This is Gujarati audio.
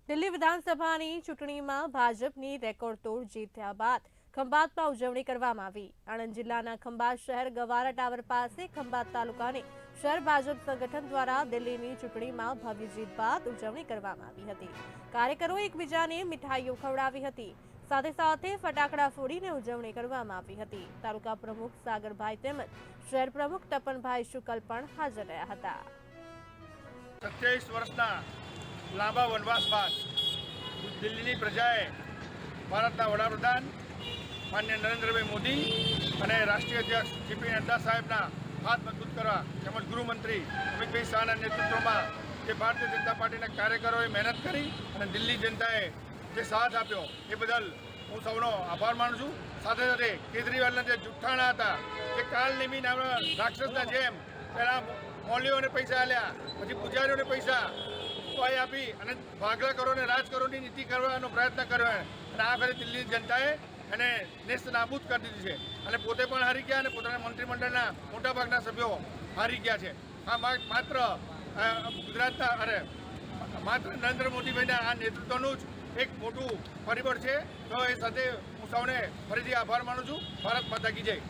દિલ્હી વિધાનસભાની ચૂંટણીમાં ભાજપની રેકોર્ડ તોડ જીત થયા બાદ ખંભાતમાં ઉજવણી કરવામાં આવી। આણંદ જિલ્લાના ખંભાત શહેર ગવારા ટાવર પાસે ખંભાત તાલુકાની શહેર ભાજપ સંગઠન દ્વારા દિલ્હીની ચૂંટણીમાં ભવ્ય જીત બાદ ઉજવણી કરવામાં આવી હતી। કાર્યકરોએ એકબીજાને મીઠાઈઓ ખવડાવી હતી, સાથે સાથે ફટાકડા ફોડીને ઉજવણી કરવામાં આવી હતી। તાલુકા પ્રમુખ સાગરભાઈ તેમજ શહેર પ્રમુખ તપનભાઈ શુકલ પણ હાજર રહ્યા હતા। 27 વર્ષના લાંબા વનવાસ બાદ દિલ્હીની પ્રજાએ ભારતના વડાપ્રધાન માનનીય નરેન્દ્રભાઈ મોદી અને રાષ્ટ્રીય અધ્યક્ષ જેપી નડ્ડા સાહેબના હાથ મજબૂત કરવા તેમજ ગૃહમંત્રી અમિતભાઈ શાહના નેતૃત્વમાં જે ભારતીય જનતા પાર્ટીના કાર્યકરોએ મહેનત કરી અને દિલ્હી જનતાએ જે સાથ આપ્યો એ બદલ હું સૌનો આભાર માનું છું। સાથે સાથે કેજરીવાલના જે જુઠ્ઠાણા હતા કે કાલ નિમી નામના રાક્ષસના જેમ પહેલાં મૌલ્યોને પૈસા આલ્યા, પછી પૂજારીઓને પૈસા આપી અને ભાગલા કરો અને રાજ કરોની નીતિ કરવાનો પ્રયત્ન કર્યો અને આ ફરી દિલ્હી જનતાએ એને નેસ્ત નાબૂદ કરી દીધી છે અને પોતે પણ હારી ગયા અને પોતાના મંત્રીમંડળના મોટાભાગના સભ્યો હારી ગયા છે। આ માત્ર ગુજરાતના માત્ર નરેન્દ્ર મોદીભાઈના આ નેતૃત્વનું જ એક મોટું પરિબળ છે। તો એ સાથે હું સૌને ફરીથી આભાર માનું છું। ભારત માતા કી જય।